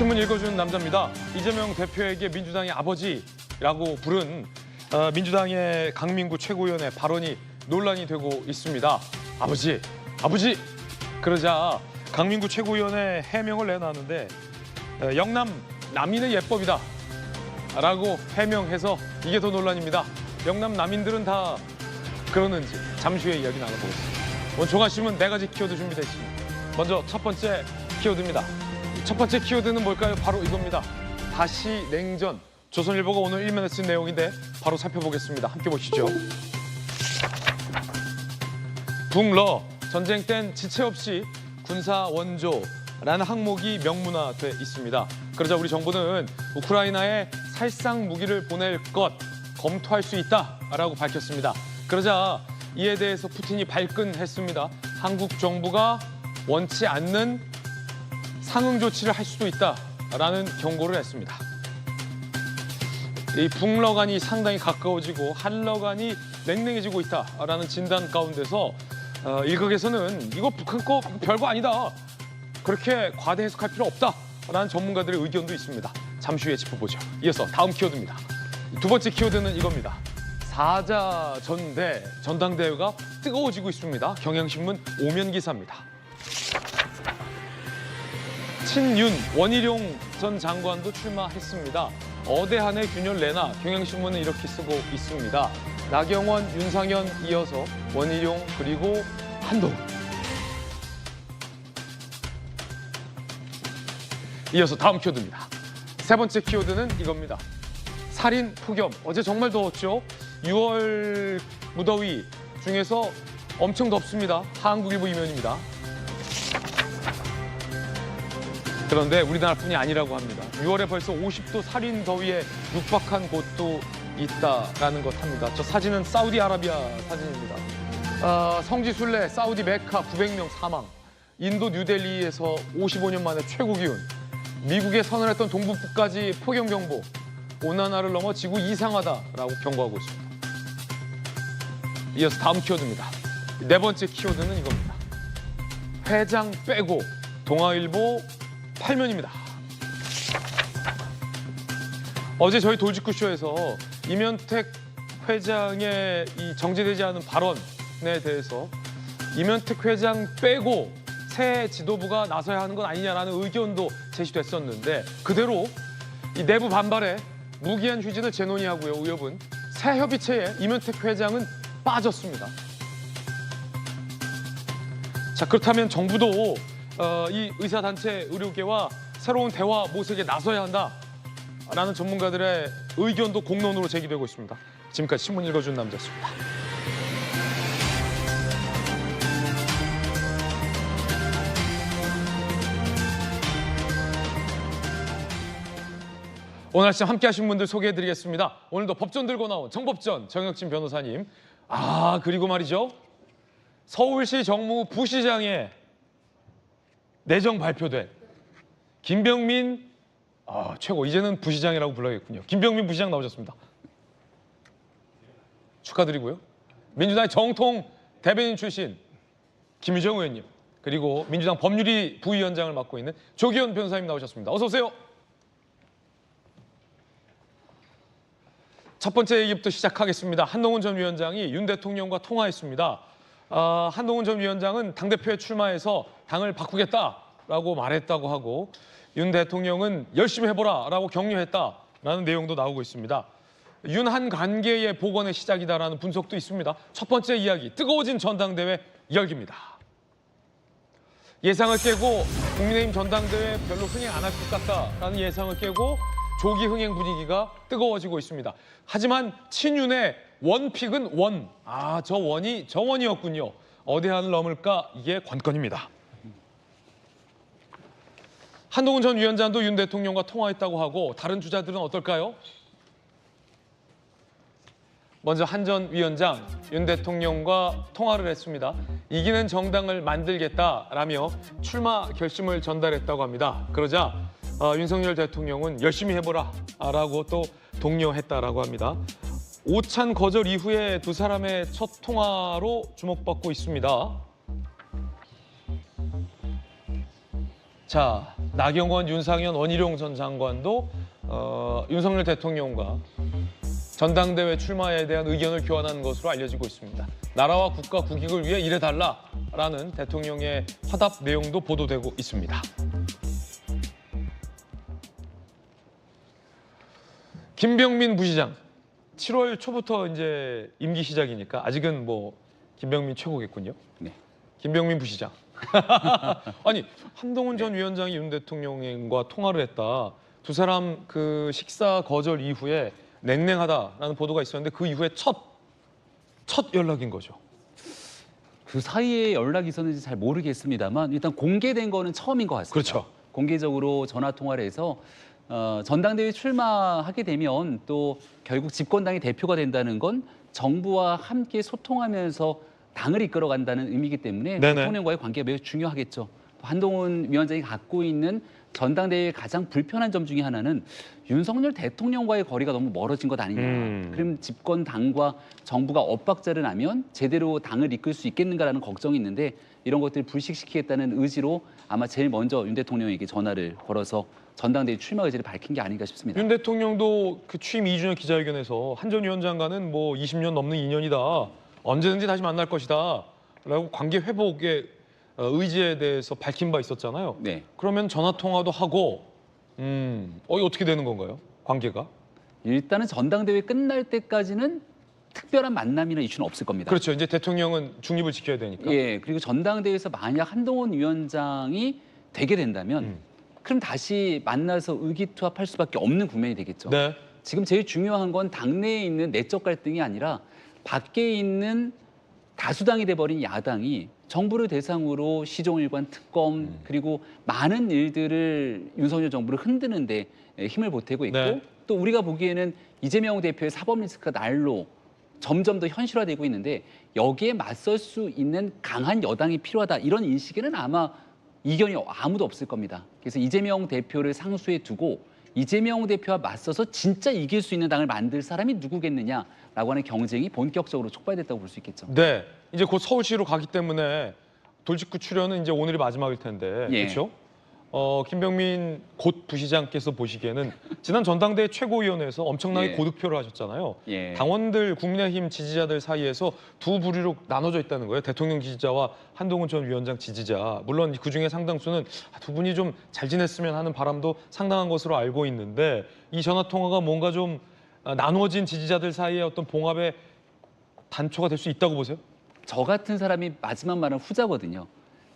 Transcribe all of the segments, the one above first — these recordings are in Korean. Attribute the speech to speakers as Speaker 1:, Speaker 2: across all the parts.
Speaker 1: 신문 읽어주는 남자입니다. 이재명 대표에게 민주당의 아버지라고 부른 민주당의 강민구 최고위원의 발언이 논란이 되고 있습니다. 아버지, 아버지! 그러자 강민구 최고위원의 해명을 내놨는데 영남 남인의 예법이다 라고 해명해서 이게 더 논란입니다. 영남 남인들은 다 그러는지 잠시 후에 이야기 나눠보겠습니다. 오늘 조가심은 4가지 키워드 준비되어 있습니다. 먼저 첫 번째 키워드입니다. 첫 번째 키워드는 뭘까요? 바로 이겁니다. 다시 냉전. 조선일보가 오늘 일면에 쓴 내용인데 바로 살펴보겠습니다. 함께 보시죠. 북러, 전쟁 땐 지체 없이 군사 원조라는 항목이 명문화돼 있습니다. 그러자 우리 정부는 우크라이나에 살상 무기를 보낼 것 검토할 수 있다라고 밝혔습니다. 그러자 이에 대해서 푸틴이 발끈했습니다. 한국 정부가 원치 않는 상응 조치를 할 수도 있다라는 경고를 했습니다. 이 북러간이 상당히 가까워지고 한러간이 냉랭해지고 있다라는 진단 가운데서 일각에서는 이거 북한 거 별거 아니다. 그렇게 과대 해석할 필요 없다라는 전문가들의 의견도 있습니다. 잠시 후에 짚어보죠. 이어서 다음 키워드입니다. 두 번째 키워드는 이겁니다. 사자 전당대회가 뜨거워지고 있습니다. 경향신문 오면 기사입니다. 친윤 원희룡 전 장관도 출마했습니다. 어대한의 균열 내나 경향신문은 이렇게 쓰고 있습니다. 나경원, 윤상현 이어서 원희룡 그리고 한동훈. 이어서 다음 키워드입니다. 세 번째 키워드는 이겁니다. 살인, 폭염. 어제 정말 더웠죠. 6월 무더위 중에서 엄청 덥습니다. 한국일보 이면입니다. 그런데 우리나라뿐이 아니라고 합니다. 6월에 벌써 50도 살인 더위에 육박한 곳도 있다라는 것 합니다. 저 사진은 사우디아라비아 사진입니다. 성지 순례 사우디 메카 900명 사망. 인도 뉴델리에서 55년 만에 최고 기온. 미국에 선언했던 동북부까지 폭염경보. 온난화를 넘어 지구 이상하다라고 경고하고 있습니다. 이어서 다음 키워드입니다. 네 번째 키워드는 이겁니다. 회장 빼고 동아일보 8면입니다. 어제 저희 돌직구쇼에서 이면택 회장의 이 정제되지 않은 발언에 대해서 이면택 회장 빼고 새 지도부가 나서야 하는 건 아니냐라는 의견도 제시됐었는데 그대로 이 내부 반발에 무기한 휴진을 재논의하고요. 의협은 새 협의체에 이면택 회장은 빠졌습니다. 자, 그렇다면 정부도 이 의사단체 의료계와 새로운 대화 모색에 나서야 한다라는 전문가들의 의견도 공론으로 제기되고 있습니다. 지금까지 신문 읽어준 남자였습니다. 오늘 아침 함께 하신 분들 소개해드리겠습니다. 오늘도 법전 들고 나온 정법전 정혁진 변호사님. 그리고 말이죠. 서울시 정무 부시장의 내정 발표된 김병민 최고, 이제는 부시장이라고 불러야겠군요. 김병민 부시장 나오셨습니다. 축하드리고요. 민주당의 정통 대변인 출신 김유정 의원님, 그리고 민주당 법률위 부위원장을 맡고 있는 조기현 변호사님 나오셨습니다. 어서 오세요. 첫 번째 얘기부터 시작하겠습니다. 한동훈 전 위원장이 윤 대통령과 통화했습니다. 한동훈 전 위원장은 당대표에 출마해서 당을 바꾸겠다라고 말했다고 하고 윤 대통령은 열심히 해보라라고 격려했다라는 내용도 나오고 있습니다. 윤한 관계의 복원의 시작이다라는 분석도 있습니다. 첫 번째 이야기, 뜨거워진 전당대회 열기입니다. 예상을 깨고 국민의힘 전당대회 별로 흥행 안 할 것 같다라는 예상을 깨고 조기 흥행 분위기가 뜨거워지고 있습니다. 하지만 친윤의 원픽은 원. 저 원이 정원이었군요. 어디한을 넘을까? 이게 관건입니다. 한동훈 전 위원장도 윤 대통령과 통화했다고 하고 다른 주자들은 어떨까요? 먼저 한 전 위원장, 윤 대통령과 통화를 했습니다. 이기는 정당을 만들겠다라며 출마 결심을 전달했다고 합니다. 그러자 윤석열 대통령은 열심히 해보라라고 또 독려했다라고 합니다. 오찬 거절 이후에 두 사람의 첫 통화로 주목받고 있습니다. 자, 나경원, 윤상현, 원희룡 전 장관도 윤석열 대통령과 전당대회 출마에 대한 의견을 교환한 것으로 알려지고 있습니다. 나라와 국가 국익을 위해 일해달라라는 대통령의 화답 내용도 보도되고 있습니다. 김병민 부시장, 7월 초부터 이제 임기 시작이니까 아직은 뭐 김병민 최고겠군요.
Speaker 2: 네.
Speaker 1: 김병민 부시장. 아니, 한동훈 전 위원장이 윤 대통령과 통화를 했다. 두 사람 그 식사 거절 이후에 냉랭하다라는 보도가 있었는데 그 이후에 첫 연락인 거죠.
Speaker 2: 그 사이에 연락이 있었는지 잘 모르겠습니다만 일단 공개된 거는 처음인 것 같습니다.
Speaker 1: 그렇죠.
Speaker 2: 공개적으로 전화 통화를 해서 전당대회 출마하게 되면 또 결국 집권당의 대표가 된다는 건 정부와 함께 소통하면서 당을 이끌어간다는 의미이기 때문에
Speaker 1: 네네.
Speaker 2: 대통령과의 관계가 매우 중요하겠죠. 한동훈 위원장이 갖고 있는 전당대회의 가장 불편한 점 중에 하나는 윤석열 대통령과의 거리가 너무 멀어진 것 아니냐. 그럼 집권 당과 정부가 엇박자를 나면 제대로 당을 이끌 수 있겠는가라는 걱정이 있는데 이런 것들을 불식시키겠다는 의지로 아마 제일 먼저 윤 대통령에게 전화를 걸어서 전당대회 출마 의지를 밝힌 게 아닌가 싶습니다.
Speaker 1: 윤 대통령도 그 취임 2주년 기자회견에서 한 전 위원장과는 뭐 20년 넘는 인연이다. 언제든지 다시 만날 것이다. 라고 관계 회복의 의지에 대해서 밝힌 바 있었잖아요.
Speaker 2: 네.
Speaker 1: 그러면 전화 통화도 하고 이거 어떻게 되는 건가요? 관계가?
Speaker 2: 일단은 전당대회 끝날 때까지는 특별한 만남이나 이슈는 없을 겁니다.
Speaker 1: 그렇죠. 이제 대통령은 중립을 지켜야 되니까.
Speaker 2: 예, 그리고 전당대회에서 만약 한동훈 위원장이 되게 된다면 그럼 다시 만나서 의기투합할 수밖에 없는 국면이 되겠죠.
Speaker 1: 네.
Speaker 2: 지금 제일 중요한 건 당내에 있는 내적 갈등이 아니라 밖에 있는 다수당이 돼버린 야당이 정부를 대상으로 시종일관 특검 그리고 많은 일들을 윤석열 정부를 흔드는데 힘을 보태고 있고
Speaker 1: 네.
Speaker 2: 또 우리가 보기에는 이재명 대표의 사법 리스크가 날로 점점 더 현실화되고 있는데 여기에 맞설 수 있는 강한 여당이 필요하다 이런 인식에는 아마 이견이 아무도 없을 겁니다. 그래서 이재명 대표를 상수에 두고 이재명 대표와 맞서서 진짜 이길 수 있는 당을 만들 사람이 누구겠느냐라고 하는 경쟁이 본격적으로 촉발됐다고 볼 수 있겠죠.
Speaker 1: 네. 이제 곧 서울시로 가기 때문에 돌직구 출연은 이제 오늘이 마지막일 텐데.
Speaker 2: 예.
Speaker 1: 그렇죠? 김병민 곧 부시장께서 보시기에는 지난 전당대회 최고위원회에서 엄청나게
Speaker 2: 예.
Speaker 1: 고득표를 하셨잖아요.
Speaker 2: 예.
Speaker 1: 당원들, 국민의힘 지지자들 사이에서 두 부류로 나눠져 있다는 거예요. 대통령 지지자와 한동훈 전 위원장 지지자. 물론 그중에 상당수는 두 분이 좀 잘 지냈으면 하는 바람도 상당한 것으로 알고 있는데 이 전화 통화가 뭔가 좀 나누어진 지지자들 사이의 어떤 봉합의 단초가 될 수 있다고 보세요?
Speaker 2: 저 같은 사람이 마지막 말은 후자거든요.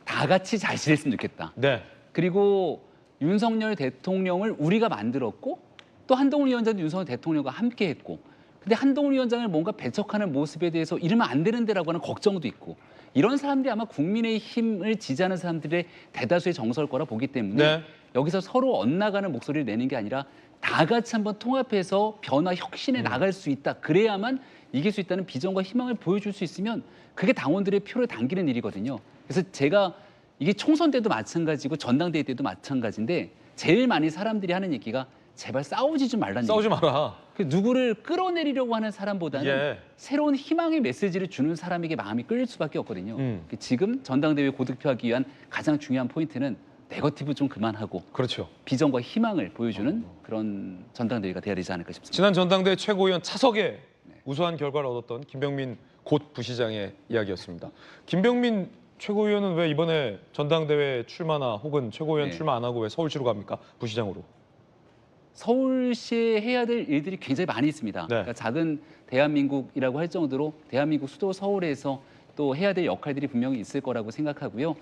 Speaker 2: 다 같이 잘 지냈으면 좋겠다.
Speaker 1: 네.
Speaker 2: 그리고 윤석열 대통령을 우리가 만들었고 또 한동훈 위원장도 윤석열 대통령과 함께 했고 근데 한동훈 위원장을 뭔가 배척하는 모습에 대해서 이러면 안 되는데라고 하는 걱정도 있고 이런 사람들이 아마 국민의힘을 지지하는 사람들의 대다수의 정서일 거라 보기 때문에
Speaker 1: 네.
Speaker 2: 여기서 서로 엇나가는 목소리를 내는 게 아니라 다 같이 한번 통합해서 변화 혁신에 나갈 수 있다. 그래야만 이길 수 있다는 비전과 희망을 보여줄 수 있으면 그게 당원들의 표를 당기는 일이거든요. 그래서 제가 이게 총선 때도 마찬가지고 전당대회 때도 마찬가지인데 제일 많이 사람들이 하는 얘기가 제발 싸우지 좀 말라는
Speaker 1: 싸우지
Speaker 2: 얘기예요.
Speaker 1: 마라.
Speaker 2: 누구를 끌어내리려고 하는 사람보다는
Speaker 1: 예.
Speaker 2: 새로운 희망의 메시지를 주는 사람에게 마음이 끌릴 수밖에 없거든요. 지금 전당대회 고득표하기 위한 가장 중요한 포인트는 네거티브 좀 그만하고
Speaker 1: 그렇죠.
Speaker 2: 비전과 희망을 보여주는 그런 전당대회가 돼야 되지 않을까 싶습니다.
Speaker 1: 지난 전당대회 최고위원 차석에 우수한 결과를 얻었던 김병민 곧 부시장의 이야기였습니다. 김병민 최고위원은 왜 이번에 전당대회 출마나 혹은 최고위원
Speaker 2: 네.
Speaker 1: 출마 안 하고 왜 서울시로 갑니까? 부시장으로.
Speaker 2: 서울시에 해야 될 일들이 굉장히 많이 있습니다.
Speaker 1: 네.
Speaker 2: 그러니까 작은 대한민국이라고 할 정도로 대한민국 수도 서울에서 또 해야 될 역할들이 분명히 있을 거라고 생각하고요.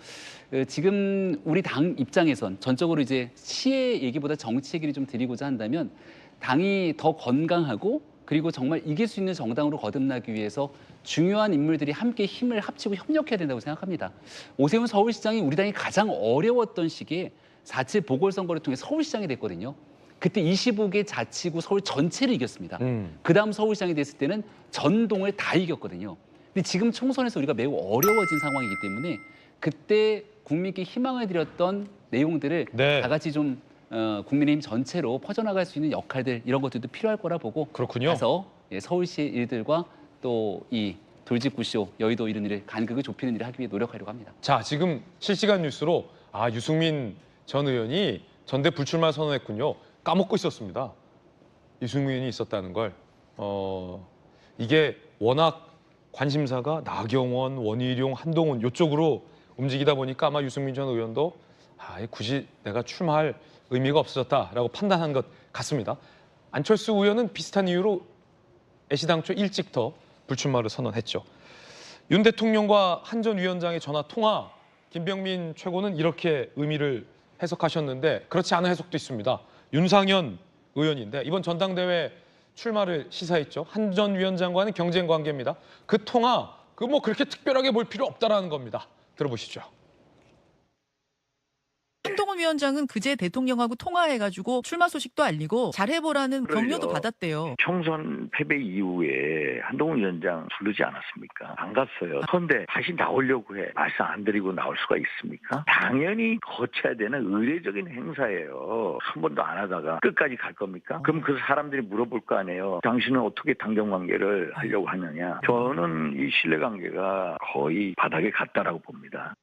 Speaker 2: 지금 우리 당 입장에선 전적으로 이제 시의 얘기보다 정치 얘기를 좀 드리고자 한다면 당이 더 건강하고 그리고 정말 이길 수 있는 정당으로 거듭나기 위해서 중요한 인물들이 함께 힘을 합치고 협력해야 된다고 생각합니다. 오세훈 서울시장이 우리 당이 가장 어려웠던 시기에 4.7 보궐선거를 통해 서울시장이 됐거든요. 그때 25개 자치구 서울 전체를 이겼습니다. 그다음 서울시장이 됐을 때는 전동을 다 이겼거든요. 근데 지금 총선에서 우리가 매우 어려워진 상황이기 때문에 그때 국민께 희망을 드렸던 내용들을
Speaker 1: 네.
Speaker 2: 다 같이 좀 국민의힘 전체로 퍼져나갈 수 있는 역할들 이런 것들도 필요할 거라 보고
Speaker 1: 그렇군요.
Speaker 2: 가서 서울시의 일들과 또 이 돌직구쇼 여의도 이런 일을 간극을 좁히는 일을 하기 위해 노력하려고 합니다.
Speaker 1: 자, 지금 실시간 뉴스로 유승민 전 의원이 전대 불출마 선언했군요. 까먹고 있었습니다. 유승민 의원이 있었다는 걸. 이게 워낙 관심사가 나경원, 원희룡, 한동훈 이쪽으로 움직이다 보니까 아마 유승민 전 의원도 굳이 내가 출마할 의미가 없어졌다라고 판단한 것 같습니다. 안철수 의원은 비슷한 이유로 애시당초 일찍 더 불출마를 선언했죠. 윤 대통령과 한 전 위원장의 전화 통화, 김병민 최고는 이렇게 의미를 해석하셨는데 그렇지 않은 해석도 있습니다. 윤상현 의원인데 이번 전당대회 출마를 시사했죠. 한 전 위원장과는 경쟁 관계입니다. 그 통화, 뭐 그렇게 특별하게 볼 필요 없다라는 겁니다. 들어보시죠.
Speaker 3: 한동훈 위원장은 그제 대통령하고 통화해가지고 출마 소식도 알리고 잘해보라는 격려도
Speaker 4: 그래요.
Speaker 3: 받았대요.
Speaker 4: 총선 패배 이후에 한동훈 위원장 부르지 않았습니까? 안 갔어요. 그런데 다시 나오려고 해. 말씀 안 드리고 나올 수가 있습니까? 당연히 거쳐야 되는 의례적인 행사예요. 한 번도 안 하다가 끝까지 갈 겁니까? 그럼 그 사람들이 물어볼 거 아니에요. 당신은 어떻게 당정관계를 하려고 하느냐. 저는 이 신뢰관계가 거의 바닥에 갔다라고 봅니다.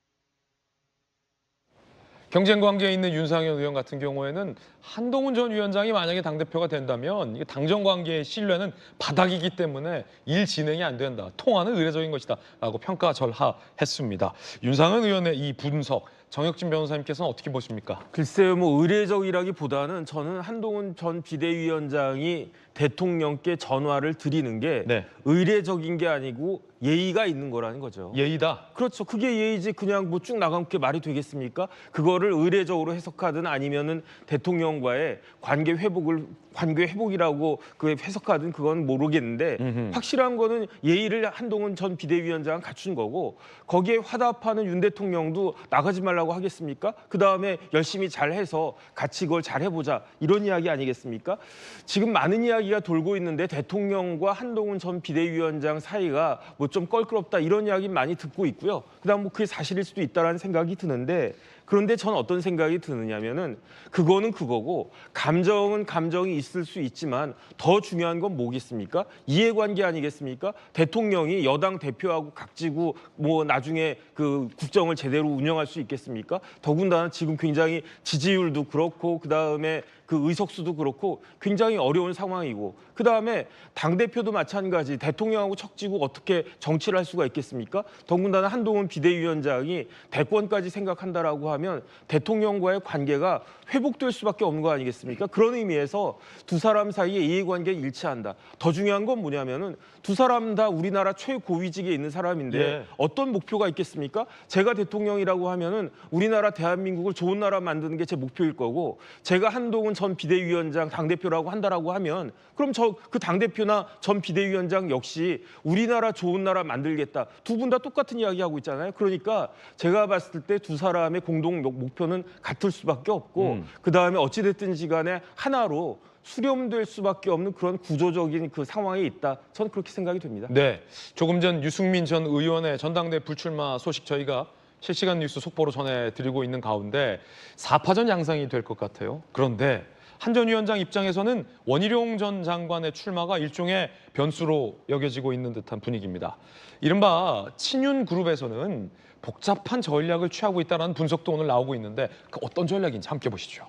Speaker 1: 경쟁 관계에 있는 윤상현 의원 같은 경우에는 한동훈 전 위원장이 만약에 당대표가 된다면 이게 당정 관계의 신뢰는 바닥이기 때문에 일 진행이 안 된다. 통화는 의례적인 것이다. 라고 평가절하했습니다. 윤상현 의원의 이 분석, 정혁진 변호사님께서는 어떻게 보십니까?
Speaker 5: 글쎄요, 뭐 의례적이라기보다는 저는 한동훈 전 비대위원장이 대통령께 전화를 드리는 게
Speaker 1: 네.
Speaker 5: 의례적인 게 아니고 예의가 있는 거라는 거죠.
Speaker 1: 예의다.
Speaker 5: 그렇죠. 그게 예의지 그냥 뭐 쭉 나간 게 말이 되겠습니까? 그거를 의례적으로 해석하든 아니면은 대통령과의 관계 회복이라고 그 해석하든 그건 모르겠는데 확실한 거는 예의를 한동훈 전 비대위원장은 갖춘 거고 거기에 화답하는 윤 대통령도 나가지 말라고 하겠습니까? 그다음에 열심히 잘해서 같이 그걸 잘해보자 이런 이야기 아니겠습니까? 지금 많은 이야기가 돌고 있는데 대통령과 한동훈 전 비대위원장 사이가 뭐 좀 껄끄럽다 이런 이야기 많이 듣고 있고요. 그다음 뭐 그게 사실일 수도 있다라는 생각이 드는데 그런데 전 어떤 생각이 드느냐면은 그거는 그거고 감정은 감정이 있을 수 있지만 더 중요한 건 뭐겠습니까? 이해관계 아니겠습니까? 대통령이 여당 대표하고 각지고 뭐 나중에 그 국정을 제대로 운영할 수 있겠습니까? 더군다나 지금 굉장히 지지율도 그렇고 그다음에 그 의석수도 그렇고 굉장히 어려운 상황이고 그다음에 당대표도 마찬가지 대통령하고 척지고 어떻게 정치를 할 수가 있겠습니까? 더군다나 한동훈 비대위원장이 대권까지 생각한다라고 하면 대통령과의 관계가 회복될 수밖에 없는 거 아니겠습니까? 그런 의미에서 두 사람 사이의 이해관계가 일치한다. 더 중요한 건 뭐냐면은 두 사람 다 우리나라 최고위직에 있는 사람인데
Speaker 1: 예.
Speaker 5: 어떤 목표가 있겠습니까? 제가 대통령이라고 하면은 우리나라 대한민국을 좋은 나라 만드는 게 제 목표일 거고 제가 한동훈 전 비대위원장 당대표라고 한다라고 하면 그럼 저 그 당대표나 전 비대위원장 역시 우리나라 좋은 나라 만들겠다. 두 분 다 똑같은 이야기하고 있잖아요. 그러니까 제가 봤을 때 두 사람의 공동 목표는 같을 수밖에 없고 그다음에 어찌됐든지 간에 하나로 수렴될 수밖에 없는 그런 구조적인 그 상황에 있다. 저는 그렇게 생각이 됩니다.
Speaker 1: 네, 조금 전 유승민 전 의원의 전당대 불출마 소식 저희가 실시간 뉴스 속보로 전해드리고 있는 가운데 4파전 양상이 될 것 같아요. 그런데 한 전 위원장 입장에서는 원희룡 전 장관의 출마가 일종의 변수로 여겨지고 있는 듯한 분위기입니다. 이른바 친윤 그룹에서는 복잡한 전략을 취하고 있다는 분석도 오늘 나오고 있는데 그 어떤 전략인지 함께 보시죠.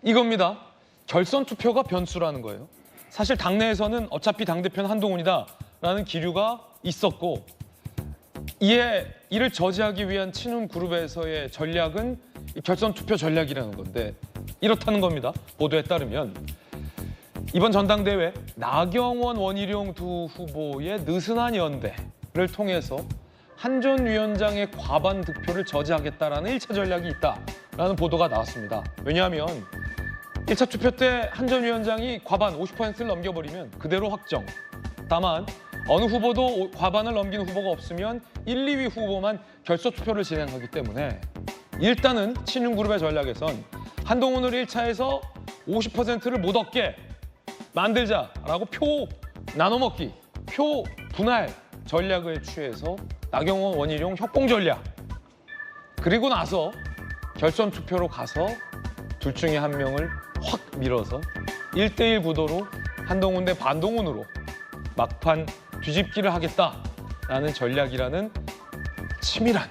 Speaker 1: 이겁니다. 결선 투표가 변수라는 거예요. 사실 당내에서는 어차피 당대표는 한동훈이다라는 기류가 있었고 이를 저지하기 위한 친윤 그룹에서의 전략은 결선 투표 전략이라는 건데 이렇다는 겁니다. 보도에 따르면 이번 전당대회 나경원, 원희룡 두 후보의 느슨한 연대를 통해서 한 전 위원장의 과반 득표를 저지하겠다라는 1차 전략이 있다라는 보도가 나왔습니다. 왜냐하면 1차 투표 때 한 전 위원장이 과반 50%를 넘겨버리면 그대로 확정. 다만 어느 후보도 과반을 넘기는 후보가 없으면 1, 2위 후보만 결선 투표를 진행하기 때문에 일단은 친윤그룹의 전략에선 한동훈을 1차에서 50%를 못 얻게 만들자라고 표 나눠먹기, 표 분할 전략을 취해서 나경원, 원희룡 협공 전략. 그리고 나서 결선 투표로 가서 둘 중에 한 명을 확 밀어서 1대1 구도로 한동훈 대 반동훈으로 막판 뒤집기를 하겠다라는 전략이라는 치밀한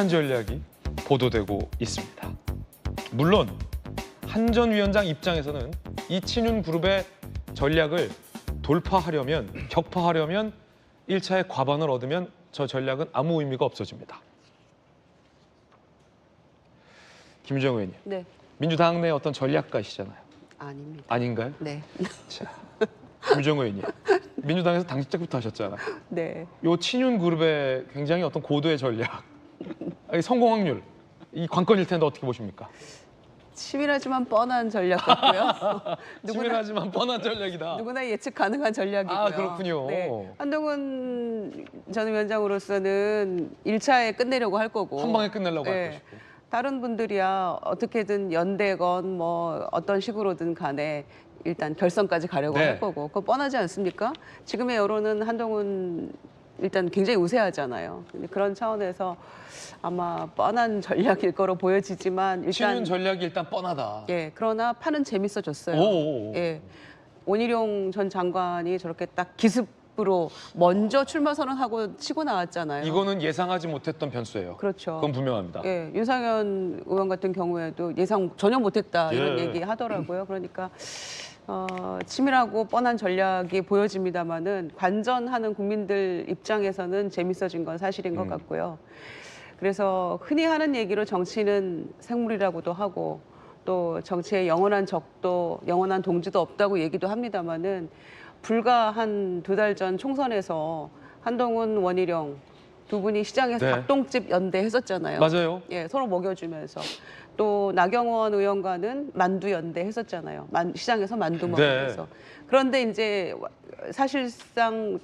Speaker 1: 전략이 보도되고 있습니다. 물론 한 전 위원장 입장에서는 이 친윤 그룹의 전략을 돌파하려면, 격파하려면 1차의 과반을 얻으면 저 전략은 아무 의미가 없어집니다. 김유정 의원님,
Speaker 6: 네,
Speaker 1: 민주당 내 어떤 전략가시잖아요.
Speaker 6: 아닙니다.
Speaker 1: 아닌가요?
Speaker 6: 네,
Speaker 1: 자, 김유정 의원님, 민주당에서 당시 때부터 하셨잖아요.
Speaker 6: 네.
Speaker 1: 요 친윤 그룹의 굉장히 어떤 고도의 전략, 아니, 성공 확률, 이 관건일 텐데 어떻게 보십니까?
Speaker 6: 치밀하지만 뻔한 전략 같고요.
Speaker 1: 치밀하지만 뻔한 전략이다.
Speaker 6: 누구나 예측 가능한 전략이고요.
Speaker 1: 아, 그렇군요.
Speaker 6: 네. 한동훈 전 위원장으로서는 1차에 끝내려고 할 거고.
Speaker 1: 한 방에 끝내려고 할 것이고.
Speaker 6: 다른 분들이야 어떻게든 연대건 뭐 어떤 식으로든 간에 일단 결선까지 가려고
Speaker 1: 네.
Speaker 6: 할 거고. 그거 뻔하지 않습니까? 지금의 여론은 한동훈 일단 굉장히 우세하잖아요. 근데 그런 차원에서 아마 뻔한 전략일 거로 보여지지만 일단
Speaker 1: 친윤 전략이 일단 뻔하다.
Speaker 6: 예, 그러나 판은 재밌어졌어요.
Speaker 1: 오.
Speaker 6: 예, 원희룡 전 장관이 저렇게 딱 기습으로 먼저 출마 선언하고 치고 나왔잖아요.
Speaker 1: 이거는 예상하지 못했던 변수예요.
Speaker 6: 그렇죠.
Speaker 1: 그건 분명합니다.
Speaker 6: 예, 윤상현 의원 같은 경우에도 예상 전혀 못했다 이런
Speaker 1: 예.
Speaker 6: 얘기 하더라고요. 그러니까 치밀하고 뻔한 전략이 보여집니다만은 관전하는 국민들 입장에서는 재밌어진 건 사실인 것 같고요. 그래서 흔히 하는 얘기로 정치는 생물이라고도 하고 또 정치에 영원한 적도 영원한 동지도 없다고 얘기도 합니다만은 불과 한 2달 전 총선에서 한동훈 원희룡 두 분이 시장에서
Speaker 1: 네.
Speaker 6: 닭똥집 연대했었잖아요.
Speaker 1: 맞아요.
Speaker 6: 예, 서로 먹여주면서 또 나경원 의원과는 만두 연대 했었잖아요. 시장에서 만두 먹으면서. 그런데 이제 사실상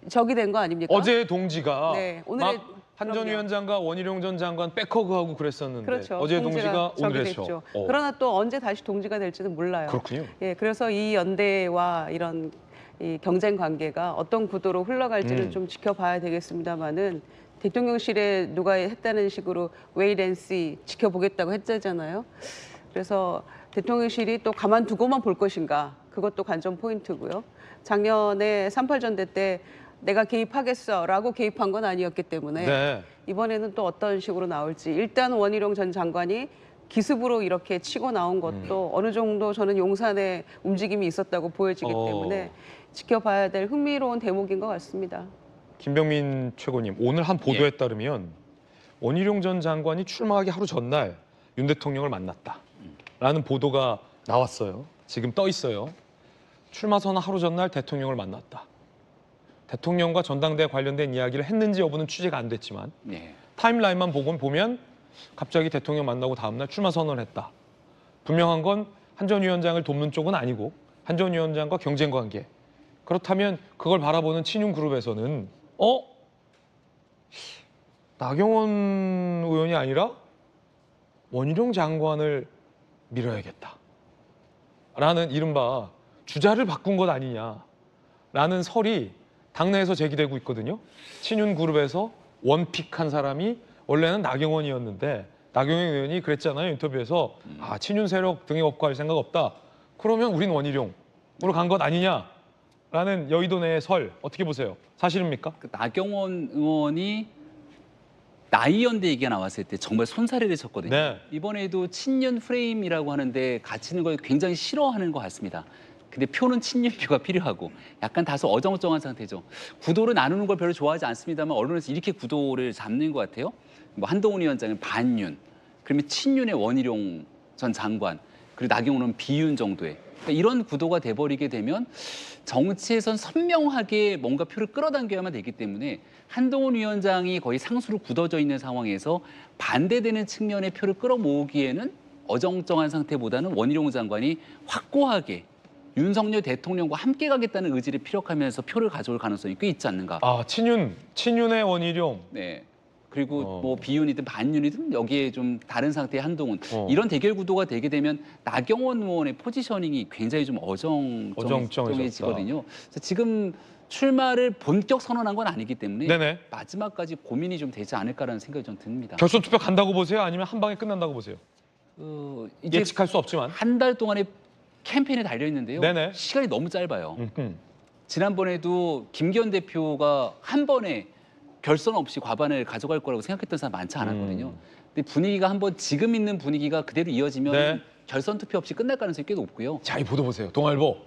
Speaker 6: 적이 된 거 아닙니까?
Speaker 1: 어제 동지가
Speaker 6: 네, 오늘의-
Speaker 1: 막 한 전
Speaker 6: 그럼요.
Speaker 1: 위원장과 원희룡 전 장관 백허그하고 그랬었는데
Speaker 6: 그렇죠.
Speaker 1: 어제 동지가
Speaker 6: 적이
Speaker 1: 오늘
Speaker 6: 됐죠.
Speaker 1: 했죠.
Speaker 6: 그러나 또 언제 다시 동지가 될지는 몰라요.
Speaker 1: 그렇군요.
Speaker 6: 예, 그래서 이 연대와 이런 이 경쟁 관계가 어떤 구도로 흘러갈지는 좀 지켜봐야 되겠습니다만은 대통령실에 누가 했다는 식으로 wait and see 지켜보겠다고 했잖아요. 그래서 대통령실이 또 가만두고만 볼 것인가 그것도 관전 포인트고요. 작년에 38 전대 때 내가 개입하겠어라고 개입한 건 아니었기 때문에
Speaker 1: 네.
Speaker 6: 이번에는 또 어떤 식으로 나올지 일단 원희룡 전 장관이 기습으로 이렇게 치고 나온 것도 어느 정도 저는 용산에 움직임이 있었다고 보여지기 때문에 지켜봐야 될 흥미로운 대목인 것 같습니다.
Speaker 1: 김병민 최고님, 오늘 한 보도에 따르면 원희룡 전 장관이 출마하기 하루 전날 윤 대통령을 만났다라는 보도가 나왔어요. 지금 떠 있어요. 출마 선언 하루 전날 대통령을 만났다. 대통령과 전당대회 관련된 이야기를 했는지 여부는 취재가 안 됐지만
Speaker 2: 네.
Speaker 1: 타임라인만 보면 갑자기 대통령 만나고 다음날 출마 선언을 했다. 분명한 건 한 전 위원장을 돕는 쪽은 아니고 한 전 위원장과 경쟁 관계. 그렇다면 그걸 바라보는 친윤 그룹에서는 나경원 의원이 아니라 원희룡 장관을 밀어야겠다. 라는 이른바 주자를 바꾼 것 아니냐라는 설이 당내에서 제기되고 있거든요. 친윤 그룹에서 원픽한 사람이 원래는 나경원이었는데 나경원 의원이 그랬잖아요. 인터뷰에서 친윤 세력 등에 업고할 생각 없다. 그러면 우린 원희룡으로 간 것 아니냐라는 여의도 내의 설 어떻게 보세요? 사실입니까?
Speaker 2: 그 나경원 의원이 나이연대 얘기가 나왔을 때 정말 손사래를 쳤거든요.
Speaker 1: 네.
Speaker 2: 이번에도 친윤 프레임이라고 하는데 갇히는 걸 굉장히 싫어하는 것 같습니다. 근데 표는 친윤표가 필요하고 약간 다소 어정쩡한 상태죠. 구도를 나누는 걸 별로 좋아하지 않습니다만 언론에서 이렇게 구도를 잡는 것 같아요. 뭐 한동훈 위원장은 반윤, 그러면 친윤의 원희룡 전 장관, 그리고 나경원은 비윤 정도의 그러니까 이런 구도가 돼버리게 되면 정치에선 선명하게 뭔가 표를 끌어당겨야만 되기 때문에 한동훈 위원장이 거의 상수로 굳어져 있는 상황에서 반대되는 측면의 표를 끌어모으기에는 어정쩡한 상태보다는 원희룡 장관이 확고하게 윤석열 대통령과 함께 가겠다는 의지를 피력하면서 표를 가져올 가능성이 꽤 있지 않는가.
Speaker 1: 친윤의 원희룡.
Speaker 2: 네. 그리고 뭐 비윤이든 반윤이든 여기에 좀 다른 상태의 한동훈 이런 대결 구도가 되게 되면 나경원 의원의 포지셔닝이 굉장히 좀 어정쩡해지거든요. 그래서 지금 출마를 본격 선언한 건 아니기 때문에
Speaker 1: 네네.
Speaker 2: 마지막까지 고민이 좀 되지 않을까라는 생각이 좀 듭니다.
Speaker 1: 결선 투표 간다고 보세요? 아니면 한 방에 끝난다고 보세요?
Speaker 2: 이제
Speaker 1: 예측할 수 없지만.
Speaker 2: 한 달 동안의 캠페인에 달려 있는데요.
Speaker 1: 네네.
Speaker 2: 시간이 너무 짧아요. 지난번에도 김기현 대표가 한 번에 결선 없이 과반을 가져갈 거라고 생각했던 사람 많지 않았거든요. 근데 근데 분위기가 한번 지금 있는 분위기가 그대로 이어지면
Speaker 1: 네.
Speaker 2: 결선 투표 없이 끝날 가능성이 꽤 높고요.
Speaker 1: 자, 이 보도 보세요. 동아일보.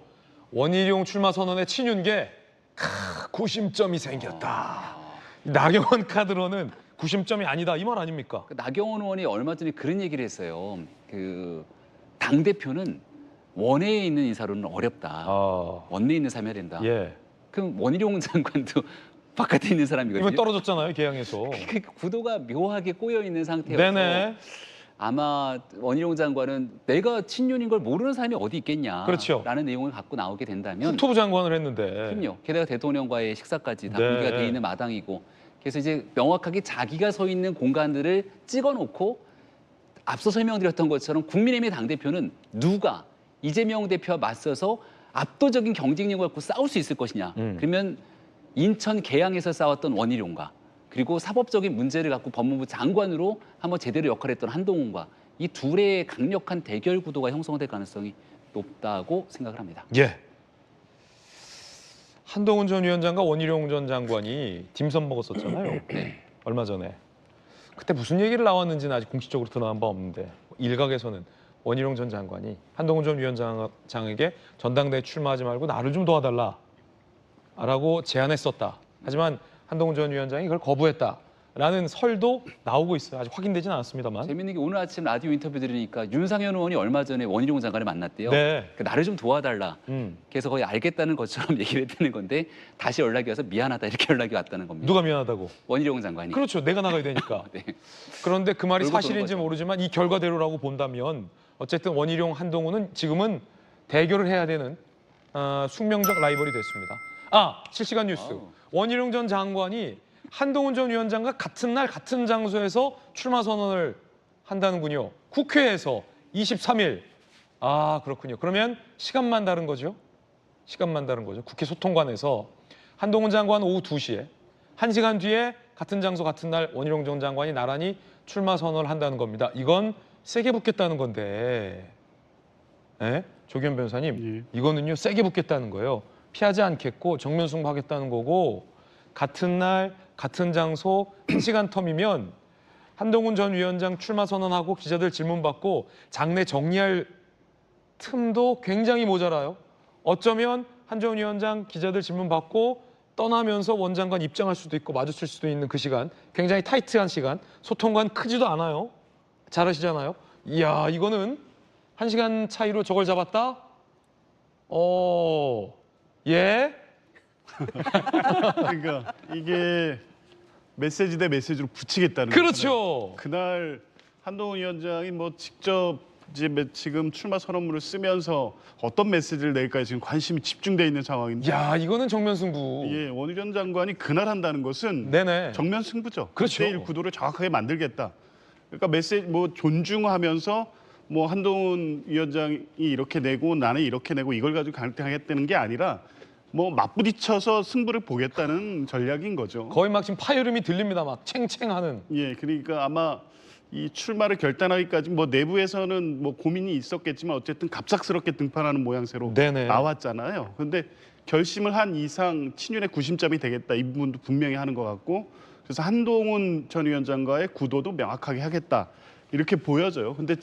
Speaker 1: 원희룡 출마 선언에 친윤계 90점이 생겼다. 나경원 카드로는 90점이 아니다. 이 말 아닙니까?
Speaker 2: 나경원 의원이 얼마 전에 그런 얘기를 했어요. 그 당 대표는 원내에 있는 인사로는 어렵다. 원내에 있는 사람이 해야 된다.
Speaker 1: 예.
Speaker 2: 그럼 원희룡 장관도 바깥에 있는 사람이거든요.
Speaker 1: 이번 떨어졌잖아요, 개항에서.
Speaker 2: 그 구도가 묘하게 꼬여 있는 상태여서
Speaker 1: 네네.
Speaker 2: 아마 원희룡 장관은 내가 친윤인 걸 모르는 사람이 어디 있겠냐.
Speaker 1: 그렇죠.
Speaker 2: 라는 내용을 갖고 나오게 된다면
Speaker 1: 국토부 장관을 했는데.
Speaker 2: 그럼요. 게다가 대통령과의 식사까지 다
Speaker 1: 네.
Speaker 2: 공개가 돼 있는 마당이고 그래서 이제 명확하게 자기가 서 있는 공간들을 찍어놓고 앞서 설명드렸던 것처럼 국민의힘의 당대표는 누가 이재명 대표와 맞서서 압도적인 경쟁력을 갖고 싸울 수 있을 것이냐. 그러면 인천 계양에서 싸웠던 원희룡과 그리고 사법적인 문제를 갖고 법무부 장관으로 한번 제대로 역할을 했던 한동훈과 이 둘의 강력한 대결 구도가 형성될 가능성이 높다고 생각을 합니다.
Speaker 1: 예. 한동훈 전 위원장과 원희룡 전 장관이 딤섬 먹었었잖아요. 얼마 전에. 그때 무슨 얘기를 나왔는지는 아직 공식적으로 드러난 바 없는데 일각에서는 원희룡 전 장관이 한동훈 전 위원장에게 전당대회 출마하지 말고 나를 좀 도와달라라고 제안했었다. 하지만 한동훈 전 위원장이 그걸 거부했다라는 설도 나오고 있어요. 아직 확인되지는 않았습니다만.
Speaker 2: 재밌는 게 오늘 아침 라디오 인터뷰 들으니까 윤상현 의원이 얼마 전에 원희룡 장관을 만났대요.
Speaker 1: 네.
Speaker 2: 그 나를 좀 도와달라.
Speaker 1: 음.
Speaker 2: 그래서 거의 알겠다는 것처럼 얘기를 했다는 건데 다시 연락이 와서 미안하다 이렇게 연락이 왔다는 겁니다.
Speaker 1: 누가 미안하다고?
Speaker 2: 원희룡 장관이.
Speaker 1: 그렇죠. 내가 나가야 되니까.
Speaker 2: 네.
Speaker 1: 그런데 그 말이
Speaker 2: 돌고 도는
Speaker 1: 사실인지
Speaker 2: 거죠.
Speaker 1: 모르지만 이 결과대로라고 본다면 어쨌든 원희룡, 한동훈은 지금은 대결을 해야 되는 숙명적 라이벌이 됐습니다. 실시간 뉴스.
Speaker 2: 아우.
Speaker 1: 원희룡 전 장관이 한동훈 전 위원장과 같은 날 같은 장소에서 출마 선언을 한다는군요. 국회에서 23일. 그렇군요. 그러면 시간만 다른 거죠? 시간만 다른 거죠. 국회 소통관에서 한동훈 장관 오후 2시에 1시간 뒤에 같은 장소 같은 날 원희룡 전 장관이 나란히 출마 선언을 한다는 겁니다. 이건 세게 붙겠다는 건데. 예? 조기현 변호사님, 이거는요 세게 붙겠다는 거예요. 피하지 않겠고 정면 승부하겠다는 거고 같은 날 같은 장소 1시간 텀이면 한동훈 전 위원장 출마 선언하고 기자들 질문 받고 장내 정리할 틈도 굉장히 모자라요. 어쩌면 한 전 위원장 기자들 질문 받고 떠나면서 원장관 입장할 수도 있고 마주칠 수도 있는 그 시간, 굉장히 타이트한 시간, 소통관 크지도 않아요. 잘 아시잖아요. 이야, 이거는 1시간 차이로 저걸 잡았다? 예?
Speaker 7: 그러니까 이게 메시지 대 메시지로 붙이겠다는
Speaker 1: 그렇죠.
Speaker 7: 그날 한동훈 위원장이 뭐 직접 이제 지금 출마 선언문을 쓰면서 어떤 메시지를 낼까에 지금 관심이 집중돼 있는 상황인데
Speaker 1: 야, 이거는 정면 승부.
Speaker 7: 예, 원희룡 장관이 그날 한다는 것은
Speaker 1: 네네.
Speaker 7: 정면 승부죠.
Speaker 1: 그렇죠.
Speaker 7: 1대1 구도를 정확하게 만들겠다. 그러니까 메시지 뭐 존중하면서 뭐 한동훈 위원장이 이렇게 내고 나는 이렇게 내고 이걸 가지고 갈등하겠다는 게 아니라 뭐 맞부딪혀서 승부를 보겠다는 전략인 거죠.
Speaker 1: 거의 막 지금 파열음이 들립니다. 막 챙챙하는.
Speaker 7: 예, 그러니까 아마 이 출마를 결단하기까지 뭐 내부에서는 뭐 고민이 있었겠지만 어쨌든 갑작스럽게 등판하는 모양새로
Speaker 1: 네네.
Speaker 7: 나왔잖아요. 그런데 결심을 한 이상 친윤의 구심점이 되겠다 이 부분도 분명히 하는 것 같고 그래서 한동훈 전 위원장과의 구도도 명확하게 하겠다 이렇게 보여져요. 근데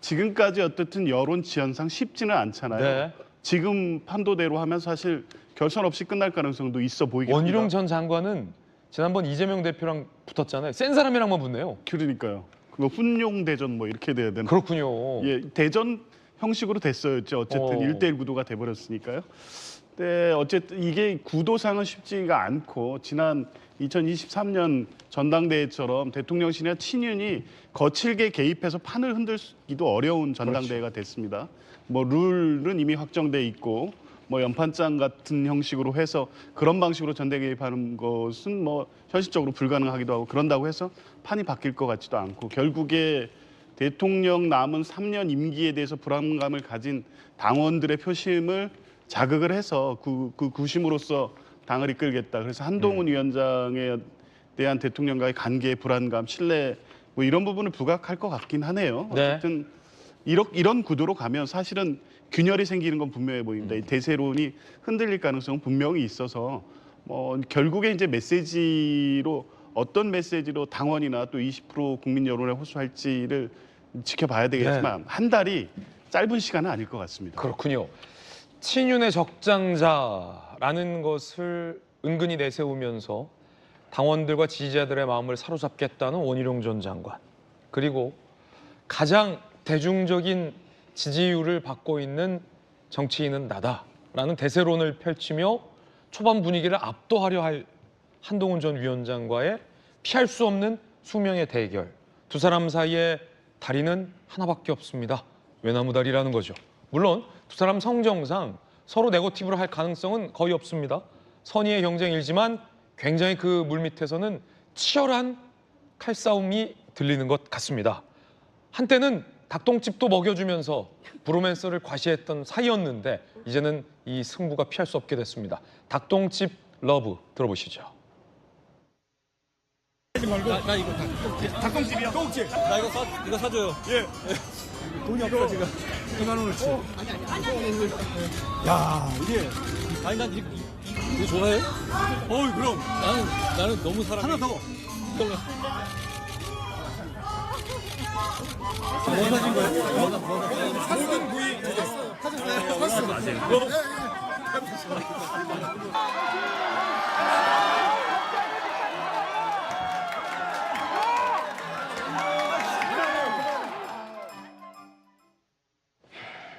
Speaker 7: 지금까지 어쨌든 여론 지연상 쉽지는 않잖아요.
Speaker 1: 네.
Speaker 7: 지금 판도대로 하면 사실 결선 없이 끝날 가능성도 있어 보이긴 합니다.
Speaker 1: 원희룡 전 장관은 지난번 이재명 대표랑 붙었잖아요. 센 사람이랑만 붙네요.
Speaker 7: 그러니까요. 그거 훈용 대전 뭐 이렇게 돼야 되나?
Speaker 1: 그렇군요.
Speaker 7: 예, 대전 형식으로 됐어요. 어쨌든 1대1 구도가 돼 버렸으니까요. 네, 어쨌든 이게 구도상은 쉽지가 않고 지난 2023년 전당대회처럼 대통령실이나 친윤이 거칠게 개입해서 판을 흔들기도 어려운 전당대회가 됐습니다. 뭐 룰은 이미 확정돼 있고 뭐 연판장 같은 형식으로 해서 그런 방식으로 전대 개입하는 것은 뭐 현실적으로 불가능하기도 하고 그런다고 해서 판이 바뀔 것 같지도 않고 결국에 대통령 남은 3년 임기에 대해서 불안감을 가진 당원들의 표심을 자극을 해서 그 구심으로써 당을 이끌겠다. 그래서 한동훈 위원장에 대한 대통령과의 관계의 불안감, 신뢰 뭐 이런 부분을 부각할 것 같긴 하네요.
Speaker 1: 네.
Speaker 7: 어쨌든 이런 구도로 가면 사실은 균열이 생기는 건 분명해 보입니다. 이 대세론이 흔들릴 가능성은 분명히 있어서 결국에 이제 메시지로 어떤 메시지로 당원이나 또 20% 국민 여론에 호소할지를 지켜봐야 되겠지만 한 달이 짧은 시간은 아닐 것 같습니다.
Speaker 1: 그렇군요. 친윤의 적장자라는 것을 은근히 내세우면서 당원들과 지지자들의 마음을 사로잡겠다는 원희룡 전 장관, 그리고 가장 대중적인 지지율을 받고 있는 정치인은 나다라는 대세론을 펼치며 초반 분위기를 압도하려 할 한동훈 전 위원장과의 피할 수 없는 수명의 대결. 두 사람 사이에 다리는 하나밖에 없습니다. 외나무 다리라는 거죠. 물론 두 사람 성정상 서로 네거티브로 할 가능성은 거의 없습니다. 선의의 경쟁이지만 굉장히 그 물밑에서는 치열한 칼싸움이 들리는 것 같습니다. 한때는 닭똥집도 먹여주면서 브로맨스를 과시했던 사이였는데 이제는 이 승부가 피할 수 없게 됐습니다. 닭똥집 러브 들어보시죠.
Speaker 8: 나 이거 닭똥집이야? 똥집. 나 이거 사줘요. 예. 돈이 없어 지금. 2만 원어치. 아니. 야 이게. 아니 난 이거 좋아해? 어이 그럼. 나는 너무 사랑해. 하나 더. 뭐 사신 거예요? 모든 부위 사셨어요?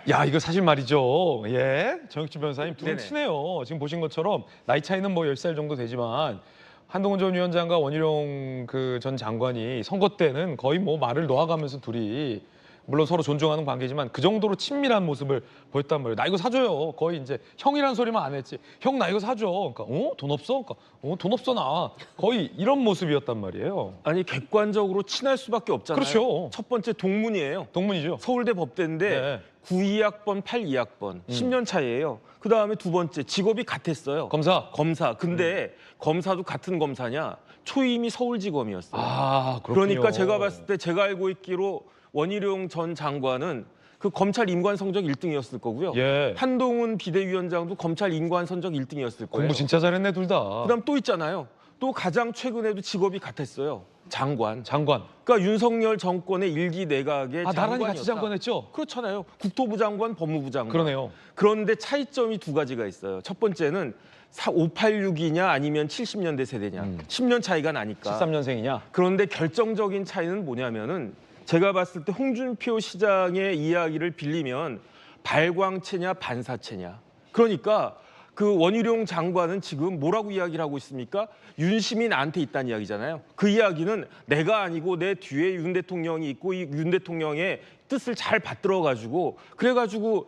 Speaker 1: 야, 이거 사실 말이죠. 예, 정혁주 변호사님 둘은
Speaker 5: 네네.
Speaker 1: 친해요. 지금 보신 것처럼 나이 차이는 뭐 10살 정도 되지만 한동훈 전 위원장과 원희룡 그 전 장관이 선거 때는 거의 뭐 말을 놓아가면서 둘이 물론 서로 존중하는 관계지만 그 정도로 친밀한 모습을 보였단 말이에요. 나 이거 사줘요. 거의 이제 형이란 소리만 안 했지. 형 나 이거 사줘. 그러니까 돈 없어? 그러니까 돈 없어 나. 거의 이런 모습이었단 말이에요.
Speaker 5: 아니 객관적으로 친할 수밖에 없잖아요.
Speaker 1: 그렇죠.
Speaker 5: 첫 번째 동문이에요.
Speaker 1: 동문이죠.
Speaker 5: 서울대 법대인데
Speaker 1: 네.
Speaker 5: 92학번, 82학번 10년 차이예요. 그 다음에 두 번째 직업이 같았어요.
Speaker 1: 검사.
Speaker 5: 근데 검사도 같은 검사냐? 초임이 서울지검이었어요.
Speaker 1: 아, 그렇군요.
Speaker 5: 그러니까 제가 봤을 때 제가 알고 있기로 원희룡 전 장관은 그 검찰 인관 성적 1등이었을 거고요.
Speaker 1: 예.
Speaker 5: 한동훈 비대위원장도 검찰 인관 성적 1등이었을 거예요.
Speaker 1: 공부 진짜 잘했네 둘 다.
Speaker 5: 그다음 또 있잖아요. 또 가장 최근에도 직업이 같았어요. 장관.
Speaker 1: 장관.
Speaker 5: 그러니까 윤석열 정권의 일기 내각의
Speaker 1: 아, 나란히 같이
Speaker 5: 장관이었다.
Speaker 1: 장관했죠?
Speaker 5: 그렇잖아요. 국토부 장관, 법무부 장관.
Speaker 1: 그러네요.
Speaker 5: 그런데 차이점이 두 가지가 있어요. 첫 번째는 586이냐 아니면 70년대 세대냐. 10년 차이가 나니까.
Speaker 1: 73년생이냐?
Speaker 5: 그런데 결정적인 차이는 뭐냐면은 제가 봤을 때 홍준표 시장의 이야기를 빌리면 발광체냐 반사체냐. 그러니까 그 원희룡 장관은 지금 뭐라고 이야기를 하고 있습니까? 윤심이 나한테 있다는 이야기잖아요. 그 이야기는 내가 아니고 내 뒤에 윤 대통령이 있고 이 윤 대통령의 뜻을 잘 받들어가지고 그래가지고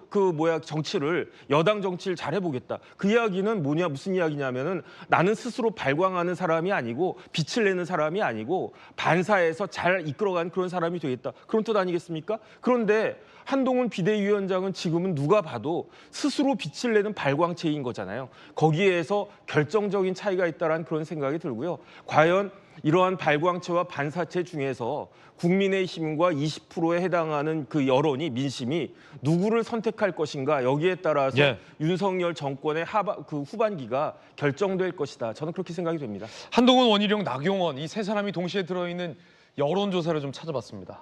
Speaker 5: 정치를 여당 정치를 잘 해보겠다. 그 이야기는 무슨 이야기냐면은 나는 스스로 발광하는 사람이 아니고 빛을 내는 사람이 아니고 반사해서 잘 이끌어가는 그런 사람이 되겠다. 그런 뜻 아니겠습니까? 그런데 한동훈 비대위원장은 지금은 누가 봐도 스스로 빛을 내는 발광체인 거잖아요. 거기에서 결정적인 차이가 있다라는 그런 생각이 들고요. 과연 이러한 발광체와 반사체 중에서 국민의힘과 20%에 해당하는 그 여론이 민심이 누구를 선택할 것인가 여기에 따라서
Speaker 1: 예.
Speaker 5: 윤석열 정권의 후반기가 결정될 것이다. 저는 그렇게 생각이 됩니다.
Speaker 1: 한동훈, 원희룡, 나경원 이 세 사람이 동시에 들어있는 여론조사를 좀 찾아봤습니다.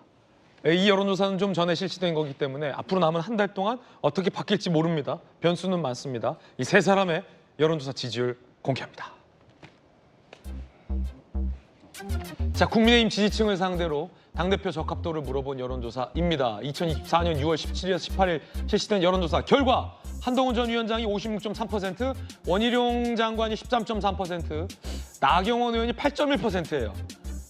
Speaker 1: 이 여론조사는 좀 전에 실시된 거기 때문에 앞으로 남은 한 달 동안 어떻게 바뀔지 모릅니다. 변수는 많습니다. 이 세 사람의 여론조사 지지율 공개합니다. 자, 국민의힘 지지층을 상대로 당대표 적합도를 물어본 여론조사입니다. 2024년 6월 17일에서 18일 실시된 여론조사 결과 한동훈 전 위원장이 56.3%, 원희룡 장관이 13.3%, 나경원 의원이 8.1%예요.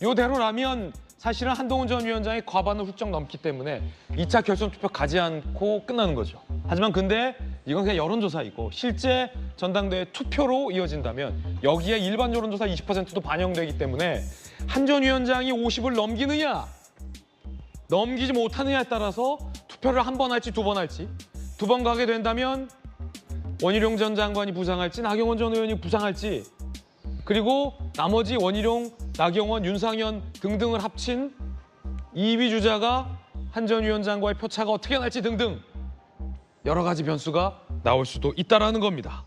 Speaker 1: 이대로라면 사실은 한동훈 전 위원장이 과반을 훌쩍 넘기 때문에 2차 결선 투표 가지 않고 끝나는 거죠. 하지만 근데 이건 그냥 여론조사이고 실제 전당대회 투표로 이어진다면 여기에 일반 여론조사 20%도 반영되기 때문에 한 전 위원장이 50을 넘기느냐 넘기지 못하느냐에 따라서 투표를 한 번 할지 두 번 할지 두 번 가게 된다면 원희룡 전 장관이 부상할지 나경원 전 의원이 부상할지 그리고 나머지 원희룡, 나경원, 윤상현 등등을 합친 2위 주자가 한 전 위원장과의 표차가 어떻게 날지 등등 여러 가지 변수가 나올 수도 있다라는 겁니다.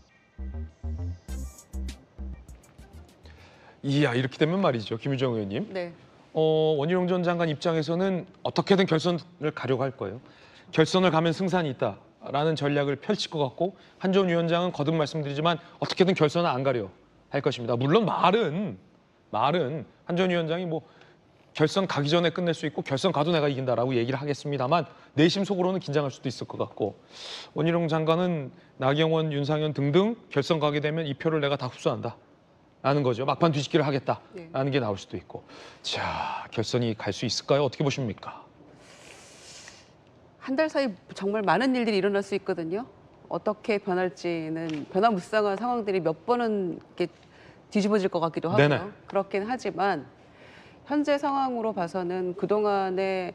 Speaker 1: 이야, 이렇게 되면 말이죠, 김유정 의원님.
Speaker 6: 네.
Speaker 1: 원희룡 전 장관 입장에서는 어떻게든 결선을 가려고 할 거예요. 결선을 가면 승산이 있다라는 전략을 펼칠 것 같고, 한전 위원장은 거듭 말씀드리지만 어떻게든 결선을 안 가려 할 것입니다. 물론 말은 한전 위원장이 뭐 결선 가기 전에 끝낼 수 있고 결선 가도 내가 이긴다라고 얘기를 하겠습니다만 내심 속으로는 긴장할 수도 있을 것 같고, 원희룡 장관은 나경원, 윤상현 등등 결선 가게 되면 이 표를 내가 다 흡수한다 라는 거죠. 막판 뒤집기를 하겠다라는 게 나올 수도 있고. 자, 결선이 갈 수 있을까요? 어떻게 보십니까?
Speaker 6: 한 달 사이 정말 많은 일들이 일어날 수 있거든요. 어떻게 변할지는 변화무쌍한 상황들이 몇 번은 이렇게 뒤집어질 것 같기도 하고요.
Speaker 1: 네네.
Speaker 6: 그렇긴 하지만 현재 상황으로 봐서는 그동안에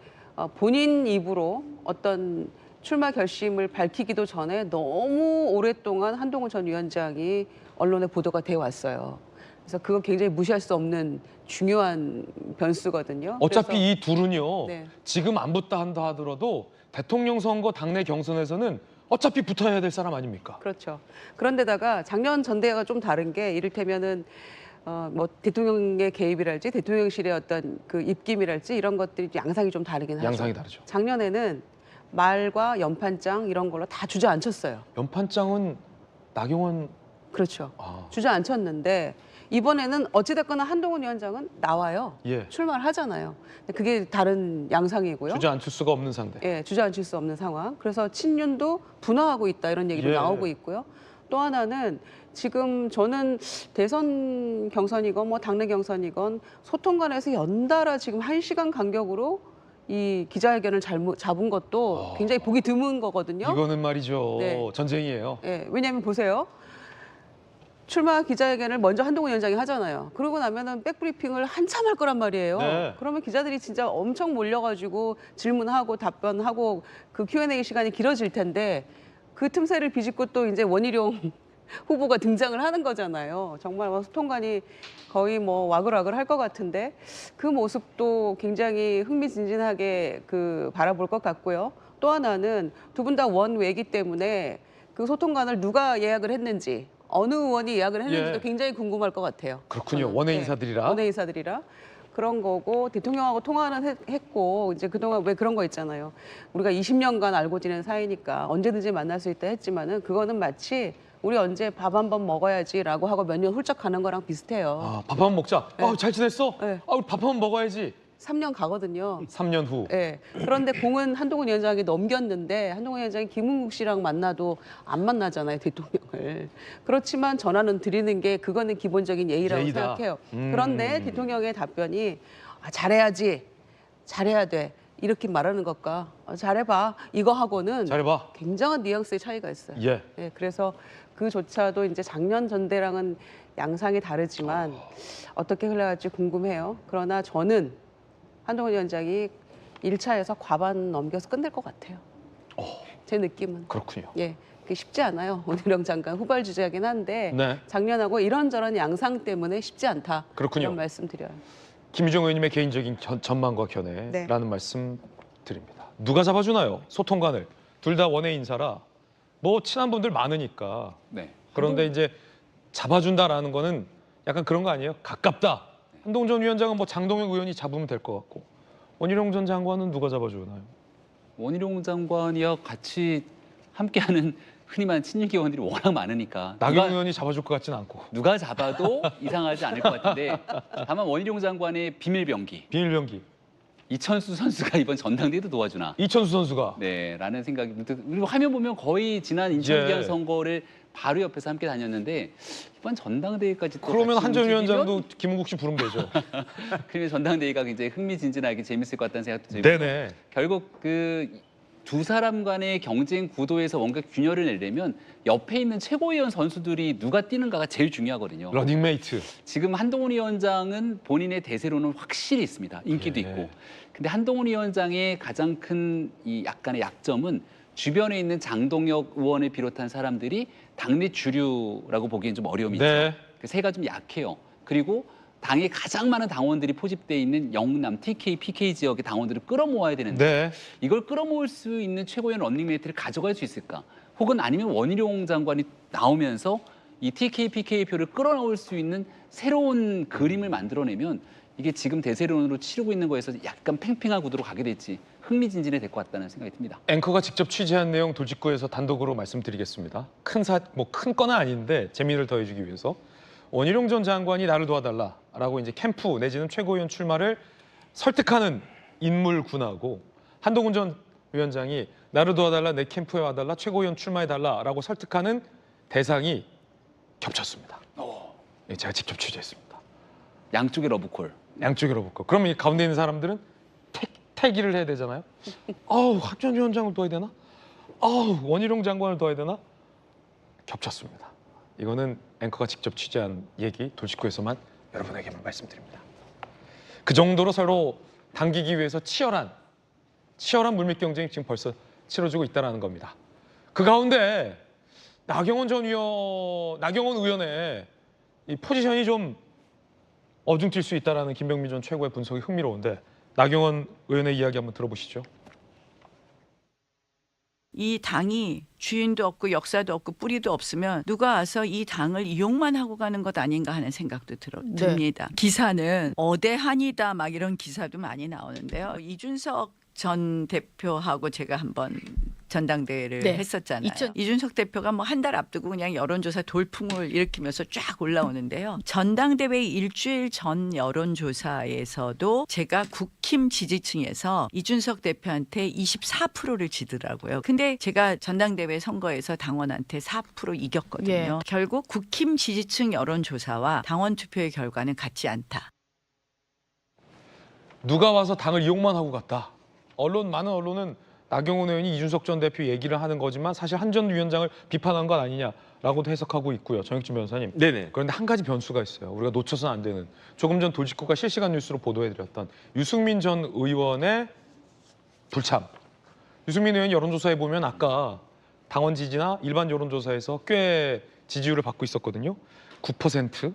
Speaker 6: 본인 입으로 어떤 출마 결심을 밝히기도 전에 너무 오랫동안 한동훈 전 위원장이 언론에 보도가 돼 왔어요. 그래서 그건 굉장히 무시할 수 없는 중요한 변수거든요.
Speaker 1: 어차피
Speaker 6: 그래서,
Speaker 1: 이 둘은요.
Speaker 6: 네.
Speaker 1: 지금 안 붙다 한다 하더라도 대통령 선거 당내 경선에서는 어차피 붙어야 될 사람 아닙니까?
Speaker 6: 그렇죠. 그런데다가 작년 전대가 좀 다른 게 이를테면은 뭐 대통령의 개입이랄지 대통령실의 어떤 그 입김이랄지 이런 것들이 양상이 좀 다르긴 하죠.
Speaker 1: 양상이 다르죠.
Speaker 6: 작년에는 말과 연판장 이런 걸로 다 주저앉혔어요.
Speaker 1: 연판장은 나경원.
Speaker 6: 그렇죠.
Speaker 1: 아,
Speaker 6: 주저앉혔는데 이번에는 어찌됐거나 한동훈 위원장은 나와요.
Speaker 1: 예.
Speaker 6: 출마를 하잖아요. 근데 그게 다른 양상이고요.
Speaker 1: 주저앉힐 수가 없는 상대.
Speaker 6: 예, 주저앉힐 수 없는 상황. 그래서 친윤도 분화하고 있다 이런 얘기도
Speaker 1: 예.
Speaker 6: 나오고 있고요. 또 하나는 지금 저는 대선 경선이건 뭐 당내 경선이건 소통관에서 연달아 지금 1시간 간격으로 이 기자회견을 잡은 것도 굉장히 보기 드문 거거든요.
Speaker 1: 이거는 말이죠.
Speaker 6: 네.
Speaker 1: 전쟁이에요.
Speaker 6: 예, 왜냐하면 보세요. 출마 기자회견을 먼저 한동훈 위원장이 하잖아요. 그러고 나면은 백브리핑을 한참 할 거란 말이에요.
Speaker 1: 네.
Speaker 6: 그러면 기자들이 진짜 엄청 몰려가지고 질문하고 답변하고 그 Q&A 시간이 길어질 텐데 그 틈새를 비집고 또 이제 원희룡 후보가 등장을 하는 거잖아요. 정말 소통관이 거의 뭐 와글와글 할 것 같은데 그 모습도 굉장히 흥미진진하게 그 바라볼 것 같고요. 또 하나는 두 분 다 원외기 때문에 그 소통관을 누가 예약을 했는지 어느 의원이 예약을 했는지도
Speaker 1: 예.
Speaker 6: 굉장히 궁금할 것 같아요.
Speaker 1: 그렇군요.
Speaker 6: 저는.
Speaker 1: 원외
Speaker 6: 네.
Speaker 1: 인사들이라.
Speaker 6: 원외 인사들이라. 그런 거고 대통령하고 통화는 했고 이제 그동안 왜 그런 거 있잖아요. 우리가 20년간 알고 지낸 사이니까 언제든지 만날 수 있다 했지만은 그거는 마치 우리 언제 밥 한 번 먹어야지라고 하고 몇 년 훌쩍 가는 거랑 비슷해요.
Speaker 1: 아, 밥 한 번 먹자.
Speaker 6: 네.
Speaker 1: 잘 지냈어?
Speaker 6: 네.
Speaker 1: 우리 밥 한 번 먹어야지.
Speaker 6: 3년 가거든요.
Speaker 1: 3년 후.
Speaker 6: 예. 그런데 공은 한동훈 위원장이 넘겼는데 한동훈 위원장이 김은국 씨랑 만나도 안 만나잖아요, 대통령을. 그렇지만 전화는 드리는 게 그거는 기본적인 예의라고
Speaker 1: 예의다.
Speaker 6: 생각해요. 그런데 대통령의 답변이 잘해야지, 잘해야 돼 이렇게 말하는 것과 잘해봐 이거 하고는
Speaker 1: 잘해봐.
Speaker 6: 굉장한 뉘앙스의 차이가 있어요.
Speaker 1: 예.
Speaker 6: 예, 그래서 그조차도 이제 작년 전대랑은 양상이 다르지만 어떻게 흘러갈지 궁금해요. 그러나 저는 한동훈 위원장이 1차에서 과반 넘겨서 끝낼 것 같아요. 제 느낌은.
Speaker 1: 그렇군요.
Speaker 6: 예, 그게 쉽지 않아요. 원희룡 장관 후발주자긴 한데
Speaker 1: 네.
Speaker 6: 작년하고 이런저런 양상 때문에 쉽지 않다.
Speaker 1: 그렇군요.
Speaker 6: 이런 말씀드려요.
Speaker 1: 김유정 의원님의 개인적인 전망과 견해라는
Speaker 6: 네.
Speaker 1: 말씀 드립니다. 누가 잡아주나요? 소통관을. 둘 다 원외 인사라 뭐 친한 분들 많으니까.
Speaker 2: 네.
Speaker 1: 그런데 이제 잡아준다라는 거는 약간 그런 거 아니에요? 가깝다. 한동훈 전 위원장은 뭐 장동혁 의원이 잡으면 될 것 같고 원희룡 전 장관은 누가 잡아주나요?
Speaker 2: 원희룡 장관이와 같이 함께하는 흔히 말하는 친윤 의원들이 워낙 많으니까
Speaker 1: 나경원 의원이 잡아줄 것 같지는 않고.
Speaker 2: 누가 잡아도 이상하지 않을 것 같은데 다만 원희룡 장관의 비밀병기
Speaker 1: 비밀병기.
Speaker 2: 이천수 선수가 이번 전당대회도 도와주나?
Speaker 1: 이천수 선수가.
Speaker 2: 네, 라는 생각이 그리고 화면 보면 거의 지난 인천기한
Speaker 1: 예.
Speaker 2: 선거를 바로 옆에서 함께 다녔는데 이번 전당대회까지 또
Speaker 1: 그러면
Speaker 2: 같이
Speaker 1: 한 전
Speaker 2: 움직이면
Speaker 1: 위원장도 김은국 씨 부르면 되죠.
Speaker 2: 그러면 전당대회가 굉장히 흥미진진하게 재밌을 것 같다는 생각도 들고
Speaker 1: 네네.
Speaker 2: 결국 그 두 사람 간의 경쟁 구도에서 뭔가 균열을 내려면 옆에 있는 최고위원 선수들이 누가 뛰는가가 제일 중요하거든요.
Speaker 1: 러닝메이트.
Speaker 2: 지금 한동훈 위원장은 본인의 대세로는 확실히 있습니다. 인기도
Speaker 1: 예.
Speaker 2: 있고. 근데 한동훈 위원장의 가장 큰 이 약간의 약점은 주변에 있는 장동혁 의원을 비롯한 사람들이 당내 주류라고 보기엔 좀 어려움이
Speaker 1: 네.
Speaker 2: 있죠. 그 세가 좀 약해요. 그리고 당에 가장 많은 당원들이 포집돼 있는 영남, TK, PK 지역의 당원들을 끌어모아야 되는데
Speaker 1: 네.
Speaker 2: 이걸 끌어모을 수 있는 최고위원 런닝메이트를 가져갈 수 있을까? 혹은 아니면 원희룡 장관이 나오면서 이 TK, PK 표를 끌어넣을 수 있는 새로운 그림을 만들어내면 이게 지금 대세론으로 치르고 있는 거에서 약간 팽팽한 구도로 가게 될지 흥미진진해 될 것 같다는 생각이 듭니다.
Speaker 1: 앵커가 직접 취재한 내용 돌직구에서 단독으로 말씀드리겠습니다. 큰 건은 아닌데 재미를 더해주기 위해서 원희룡 전 장관이 나를 도와달라라고 이제 캠프 내지는 최고위원 출마를 설득하는 인물군하고 한동훈 전 위원장이 나를 도와달라, 내 캠프에 와달라, 최고위원 출마해달라라고 설득하는 대상이 겹쳤습니다. 예, 제가 직접 취재했습니다.
Speaker 2: 양쪽의 러브콜.
Speaker 1: 양쪽에 러브콜. 그러면 이 가운데 있는 사람들은 태기를 해야 되잖아요. 아우, 한전 위원장을 도와야 되나? 아우, 원희룡 장관을 도와야 되나? 겹쳤습니다. 이거는 앵커가 직접 취재한 얘기 돌직구에서만 여러분에게만 말씀드립니다. 그 정도로 서로 당기기 위해서 치열한 물밑 경쟁이 지금 벌써 치러지고 있다는 겁니다. 그 가운데 나경원 의원의 이 포지션이 좀 어중뛸 수 있다는 김병민 전 최고의 분석이 흥미로운데 나경원 의원의 이야기 한번 들어보시죠.
Speaker 9: 이 당이 주인도 없고 역사도 없고 뿌리도 없으면 누가 와서 이 당을 이용만 하고 가는 것 아닌가 하는 생각도 듭니다. 기사는 어대한이다 막 이런 기사도 많이 나오는데요. 이준석 전 대표하고 제가 한번 전당대회를 했었잖아요. 이준석 대표가 뭐 한 달 앞두고 그냥 여론조사 돌풍을 일으키면서 쫙 올라오는데요. 전당대회 일주일 전 여론조사에서도 제가 국힘 지지층에서 이준석 대표한테 24%를 지더라고요. 근데 제가 전당대회 선거에서 당원한테 4% 이겼거든요. 결국 국힘 지지층 여론조사와 당원 투표의 결과는 같지 않다.
Speaker 1: 누가 와서 당을 이용만 하고 갔다. 많은 언론은 나경원 의원이 이준석 전 대표 얘기를 하는 거지만 사실 한 전 위원장을 비판한 것 아니냐라고도 해석하고 있고요. 정혁진 변호사님.
Speaker 5: 네네.
Speaker 1: 그런데 한 가지 변수가 있어요. 우리가 놓쳐서는 안 되는. 조금 전 돌직구가 실시간 뉴스로 보도해드렸던 유승민 전 의원의 불참. 유승민 의원 여론조사에 보면 아까 당원 지지나 일반 여론조사에서 꽤 지지율을 받고 있었거든요. 9%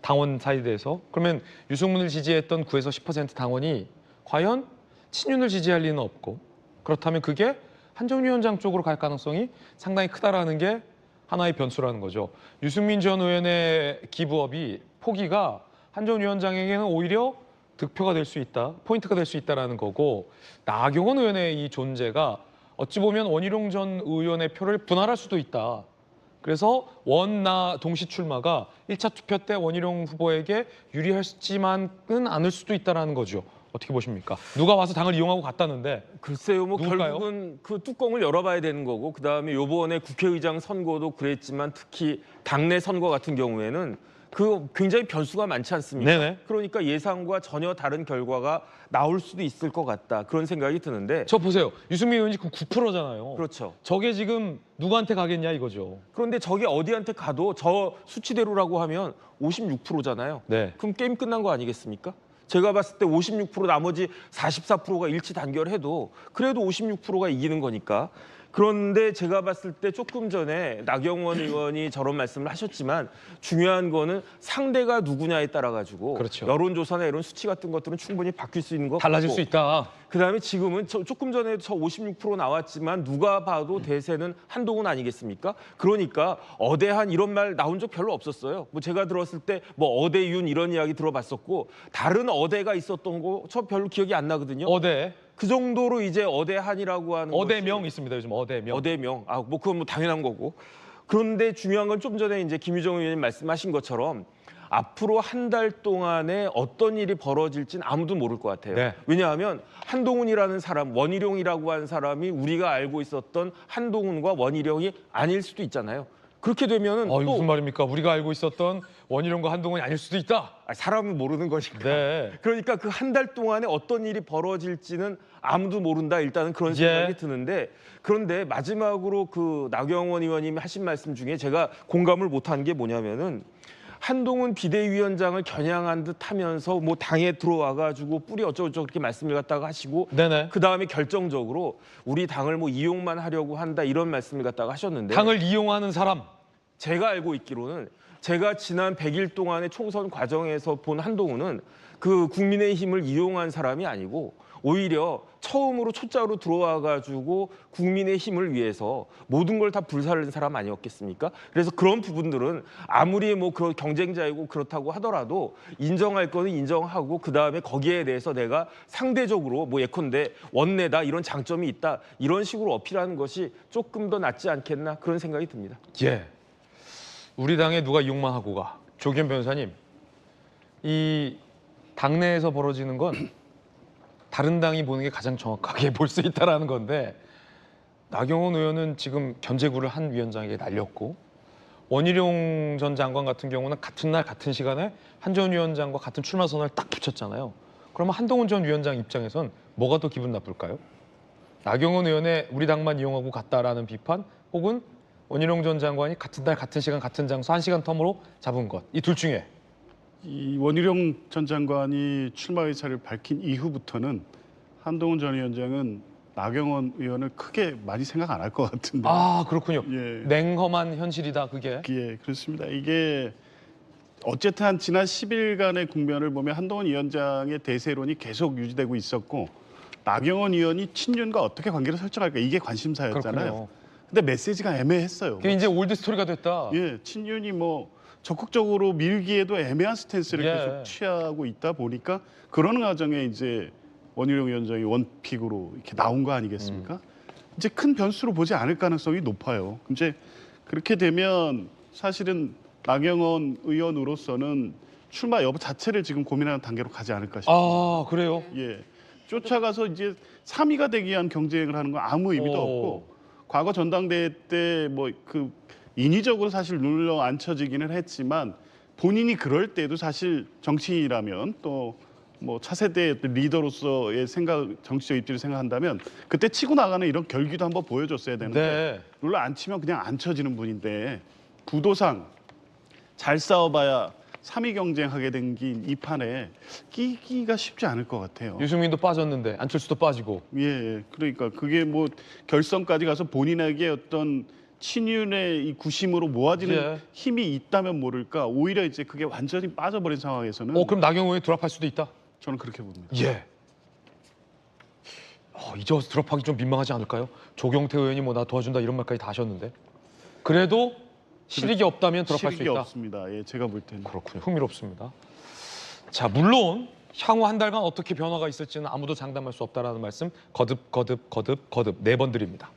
Speaker 1: 당원 사이드에서. 그러면 유승민을 지지했던 9에서 10% 당원이 과연 친윤을 지지할 리는 없고 그렇다면 그게 한전 위원장 쪽으로 갈 가능성이 상당히 크다라는 게 하나의 변수라는 거죠. 유승민 전 의원의 기부업이 포기가 한전 위원장에게는 오히려 득표가 될 수 있다, 포인트가 될 수 있다라는 거고 나경원 의원의 이 존재가 어찌 보면 원희룡 전 의원의 표를 분할할 수도 있다. 그래서 원나 동시 출마가 1차 투표 때 원희룡 후보에게 유리하지만은 않을 수도 있다라는 거죠. 어떻게 보십니까? 누가 와서 당을 이용하고 갔다는데
Speaker 5: 글쎄요, 뭐
Speaker 1: 누굴까요?
Speaker 5: 결국은 그 뚜껑을 열어봐야 되는 거고 그다음에 이번에 국회의장 선거도 그랬지만 특히 당내 선거 같은 경우에는 그 굉장히 변수가 많지 않습니까?
Speaker 1: 네네.
Speaker 5: 그러니까 예상과 전혀 다른 결과가 나올 수도 있을 것 같다 그런 생각이 드는데
Speaker 1: 저 보세요. 유승민 의원이 9%잖아요.
Speaker 5: 그렇죠.
Speaker 1: 저게 지금 누구한테 가겠냐 이거죠.
Speaker 5: 그런데 저게 어디한테 가도 저 수치대로라고 하면 56%잖아요.
Speaker 1: 네.
Speaker 5: 그럼 게임 끝난 거 아니겠습니까? 제가 봤을 때 56% 나머지 44%가 일치 단결해도 그래도 56%가 이기는 거니까. 그런데 제가 봤을 때 조금 전에 나경원 의원이 저런 말씀을 하셨지만 중요한 거는 상대가 누구냐에 따라 가지고
Speaker 1: 그렇죠.
Speaker 5: 여론조사나 이런 수치 같은 것들은 충분히 바뀔 수 있는 것
Speaker 1: 달라질
Speaker 5: 같고
Speaker 1: 수 있다.
Speaker 5: 그다음에 지금은 조금 전에 저 56% 나왔지만 누가 봐도 대세는 한동훈 아니겠습니까? 그러니까 어대한 이런 말 나온 적 별로 없었어요. 뭐 제가 들었을 때 뭐 어대윤 이런 이야기 들어봤었고 다른 어대가 있었던 거 저 별로 기억이 안 나거든요.
Speaker 1: 어대.
Speaker 5: 그 정도로 이제 어대한이라고 하는
Speaker 1: 어대명
Speaker 5: 것이
Speaker 1: 있습니다. 요즘 어대명.
Speaker 5: 어대명. 아, 뭐 그건 뭐 당연한 거고. 그런데 중요한 건 좀 전에 이제 김유정 의원님 말씀하신 것처럼 앞으로 한 달 동안에 어떤 일이 벌어질지는 아무도 모를 것 같아요.
Speaker 1: 네.
Speaker 5: 왜냐하면 한동훈이라는 사람, 원희룡이라고 하는 사람이 우리가 알고 있었던 한동훈과 원희룡이 아닐 수도 있잖아요. 그렇게 되면은
Speaker 1: 이거
Speaker 5: 또
Speaker 1: 무슨 말입니까? 우리가 알고 있었던 원희룡과 한동훈이 아닐 수도 있다.
Speaker 5: 사람은 모르는 것이니까.
Speaker 1: 네.
Speaker 5: 그러니까 그 한 달 동안에 어떤 일이 벌어질지는 아무도 모른다. 일단은 그런 생각이 드는데 그런데 마지막으로 그 나경원 의원님이 하신 말씀 중에 제가 공감을 못한 게 뭐냐면은 한동훈 비대위원장을 겨냥한 듯 하면서 뭐 당에 들어와 가지고 뿌리 어쩌고저쩌고 그렇게 말씀을 갖다가 하시고
Speaker 1: 네네.
Speaker 5: 그다음에 결정적으로 우리 당을 뭐 이용만 하려고 한다 이런 말씀을 갖다가 하셨는데
Speaker 1: 당을 이용하는 사람.
Speaker 5: 제가 알고 있기로는 제가 지난 100일 동안의 총선 과정에서 본 한동훈은 그 국민의힘을 이용한 사람이 아니고 오히려 처음으로 초짜로 들어와 가지고 국민의 힘을 위해서 모든 걸 다 불사르는 사람 아니었겠습니까? 그래서 그런 부분들은 아무리 뭐 그 경쟁자이고 그렇다고 하더라도 인정할 거는 인정하고 그다음에 거기에 대해서 내가 상대적으로 뭐 예컨대 원내다 이런 장점이 있다 이런 식으로 어필하는 것이 조금 더 낫지 않겠나 그런 생각이 듭니다.
Speaker 1: 예. 우리 당에 누가 이용만 하고 가. 조기현 변호사님, 이 당내에서 벌어지는 건 다른 당이 보는 게 가장 정확하게 볼 수 있다라는 건데 나경원 의원은 지금 견제구를 한 위원장에게 날렸고 원희룡 전 장관 같은 경우는 같은 날 같은 시간에 한 전 위원장과 같은 출마 선언을 딱 붙였잖아요. 그러면 한동훈 전 위원장 입장에선 뭐가 더 기분 나쁠까요? 나경원 의원의 우리 당만 이용하고 갔다라는 비판 혹은 원희룡 전 장관이 같은 날 같은 시간 같은 장소 1시간 텀으로 잡은 것. 이 둘 중에
Speaker 7: 이 원희룡 전 장관이 출마 의사를 밝힌 이후부터는 한동훈 전 위원장은 나경원 의원을 크게 많이 생각 안 할 것 같은데.
Speaker 1: 아 그렇군요.
Speaker 7: 예.
Speaker 1: 냉엄한 현실이다 그게.
Speaker 7: 예, 그렇습니다. 이게 어쨌든 한 지난 10일간의 국면을 보면 한동훈 위원장의 대세론이 계속 유지되고 있었고 나경원 의원이 친윤과 어떻게 관계를 설정할까 이게 관심사였잖아요.
Speaker 1: 그렇군요.
Speaker 7: 근데 메시지가 애매했어요.
Speaker 1: 그게 이제 올드 스토리가 됐다.
Speaker 7: 예, 친윤이 뭐 적극적으로 밀기에도 애매한 스탠스를
Speaker 1: 예.
Speaker 7: 계속 취하고 있다 보니까 그런 과정에 이제 원희룡 위원장이 원픽으로 이렇게 나온 거 아니겠습니까? 이제 큰 변수로 보지 않을 가능성이 높아요. 이제 그렇게 되면 사실은 나경원 의원으로서는 출마 여부 자체를 지금 고민하는 단계로 가지 않을까 싶습니다.
Speaker 1: 아 그래요?
Speaker 7: 예, 쫓아가서 이제 3위가 되기 위한 경쟁을 하는 건 아무 의미도 없고 과거 전당대회 때 뭐 그 인위적으로 사실 눌러 앉혀지기는 했지만 본인이 그럴 때도 사실 정치인이라면 또 뭐 차세대 리더로서의 생각, 정치적 입지를 생각한다면 그때 치고 나가는 이런 결기도 한번 보여줬어야 되는데
Speaker 1: 네.
Speaker 7: 눌러 앉히면 그냥 앉혀지는 분인데 구도상 잘 싸워봐야 3위 경쟁하게 된 이 판에 끼기가 쉽지 않을 것 같아요.
Speaker 1: 유승민도 빠졌는데 안철수도 빠지고.
Speaker 7: 예, 그러니까 그게 뭐 결선까지 가서 본인에게 어떤 친윤의 이 구심으로 모아지는
Speaker 1: 예.
Speaker 7: 힘이 있다면 모를까 오히려 이제 그게 완전히 빠져버린 상황에서는
Speaker 1: 그럼 나경원 의원이 드랍할 수도 있다.
Speaker 7: 저는 그렇게 봅니다.
Speaker 1: 예. 이제 와서 드랍하기 좀 민망하지 않을까요? 조경태 의원이 뭐 나 도와준다 이런 말까지 다 하셨는데. 그래도 실익이 없다면 드랍할 수
Speaker 7: 실익이
Speaker 1: 있다.
Speaker 7: 없습니다. 예, 제가 볼 때는.
Speaker 1: 그렇군요. 흥미롭습니다. 자, 물론 향후 한 달간 어떻게 변화가 있을지는 아무도 장담할 수 없다라는 말씀 거듭 4번 드립니다.